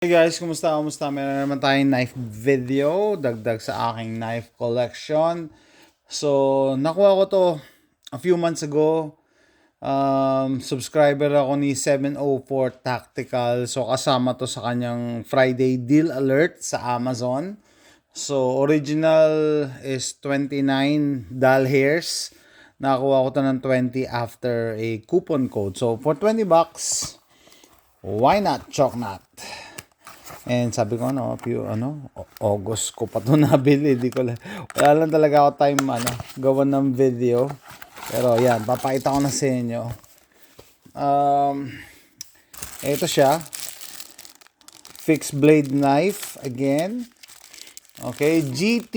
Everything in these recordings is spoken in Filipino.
Hey guys, kumusta? Meron naman tayong knife video, dagdag sa aking knife collection. So, nakuha ko to a few months ago. Subscriber ako ni 704 Tactical. So, kasama to sa kanyang Friday deal alert sa Amazon. So, original is 29 doll hairs. Nakakuha ko to ng 20 after a coupon code. So, for 20 bucks, why not chalk knot? And sabi ko August ko pa to nabili, wala lang talaga ako time gawa ng video. Pero yan, papakita ko na sa inyo. Ito siya. Fixed blade knife again. Okay, GT,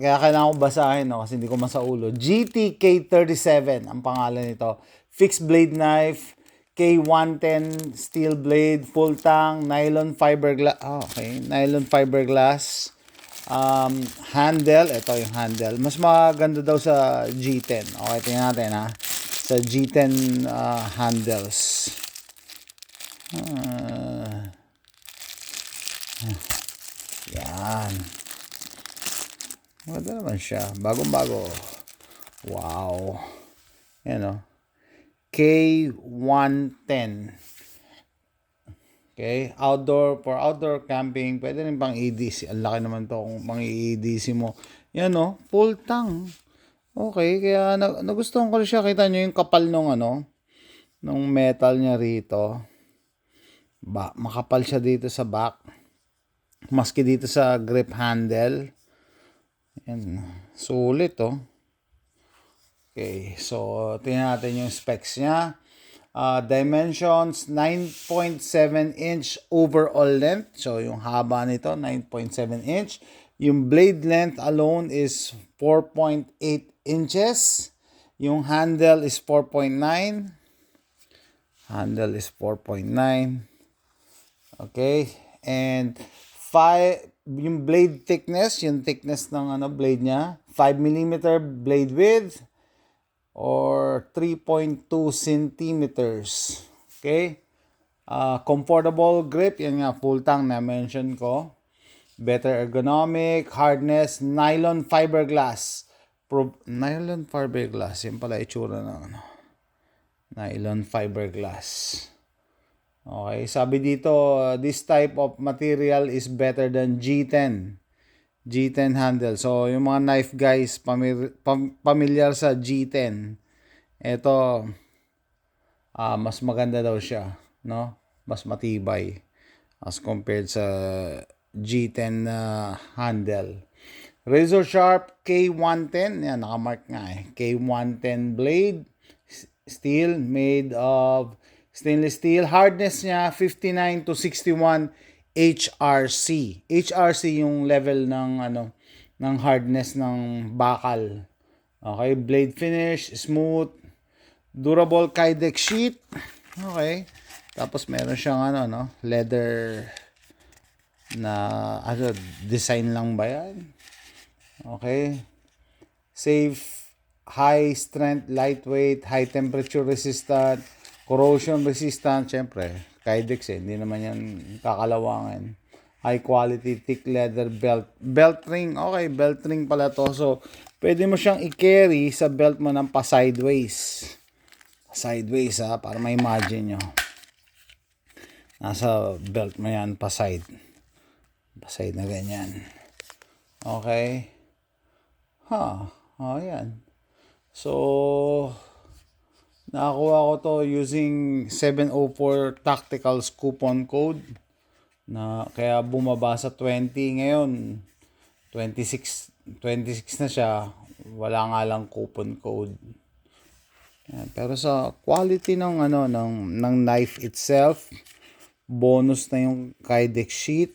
kaya kailangan ko basahin kasi hindi ko masaulo. GTK37 ang pangalan nito. Fixed blade knife, K110 steel blade, full tang, nylon fiberglass. Nylon fiberglass. Handle, ito yung handle. Mas maganda daw sa G10. Okay, tingnan natin sa G10 handles. Yan. Maganda naman siya. Bagong-bago. Wow. Yan K110. Okay, for outdoor camping, pwede rin pang EDC. Ang laki naman to kung pang EDC mo. Yan full tang. Okay, kaya nagustuhan ko siya. Kita nyo yung kapal nung metal niya rito. Makapal siya dito sa back. Maski dito sa grip handle. Yan, sulit Okay, so tingnan natin yung specs niya. Dimensions, 9.7 inch overall length. So yung haba nito, 9.7 inch. Yung blade length alone is 4.8 inches. Yung handle is 4.9. Handle is 4.9. Okay, and yung blade thickness, yung thickness ng blade niya, 5 mm blade width or 3.2 centimeters. Okay? Comfortable grip, yan nga, full tang na mention ko. Better ergonomic, hardness, nylon fiberglass. Nylon fiberglass, yan pala itsura ng nylon fiberglass. Okay, sabi dito, this type of material is better than G10 handle. So, yung mga knife guys, familiar sa G10. Ito, mas maganda daw siya, Mas matibay as compared sa G10 handle. Razor sharp K110, yan, nakamark nga K110 blade, steel, made of stainless steel. Hardness niya 59 to 61 HRC. HRC yung level ng hardness ng bakal. Okay, blade finish, smooth, durable Kydex sheet. Okay. Tapos meron siyang leather na design lang ba yan? Okay. Safe, high strength, lightweight, high temperature resistant, corrosion resistant, syempre Kydex hindi naman yan kakalawangan. High quality, thick leather belt. Belt ring, okay, belt ring pala to. So, pwede mo siyang i-carry sa belt mo ng pa-sideways. Sideways para ma-imagine nyo. Nasa belt mo yan, pa-side. Pa-side na ganyan. Okay. Yan. So, nakakuha ko to using 704 Tacticals coupon code na kaya bumaba sa 20 ngayon. 26 na siya. Wala nga lang coupon code. Yan. Pero sa quality ng knife itself, bonus na yung Kydex sheet.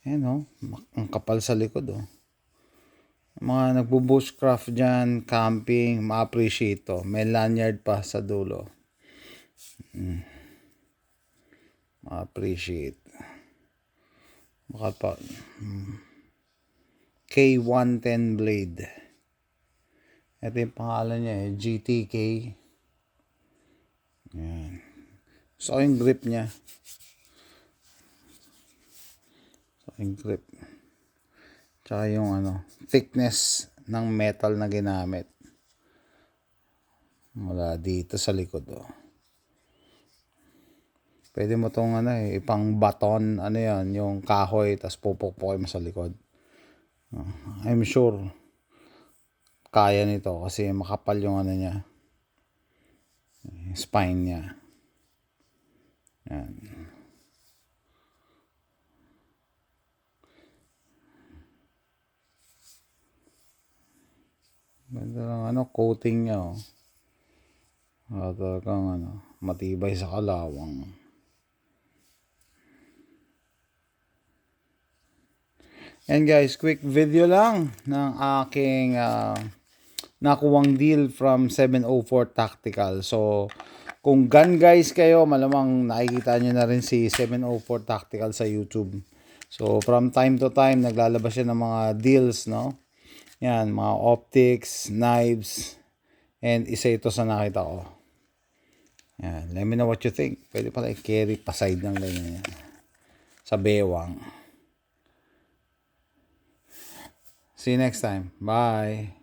Ayan ang kapal sa likod Mga nagbo-bushcraft dyan, camping, ma-appreciate to. May lanyard pa sa dulo. Ma-appreciate. Baka pa. K110 blade. Ito yung pangalan niya GTK. Yan. So, yung grip niya. So, yung grip. Tsaka yung thickness ng metal na ginamit. Mula dito sa likod, oh. Pwede mo tong ipang baton, yan, yung kahoy, tas pupukpukin mo sa likod. I'm sure kaya nito kasi makapal yung niya, spine niya. Yan. Ganda lang coating niya, oh. Talagang matibay sa kalawang. And guys, quick video lang ng aking nakuwang deal from 704 Tactical. So, kung gun guys kayo, malamang nakikita nyo na rin si 704 Tactical sa YouTube. So, from time to time, naglalabas siya ng mga deals, no? Yan, mga optics, knives, and isa ito sa nakita ko. Yan, let me know what you think. Pwede pala i-carry pa side ng ganyan yan. Sa bewang. See you next time. Bye.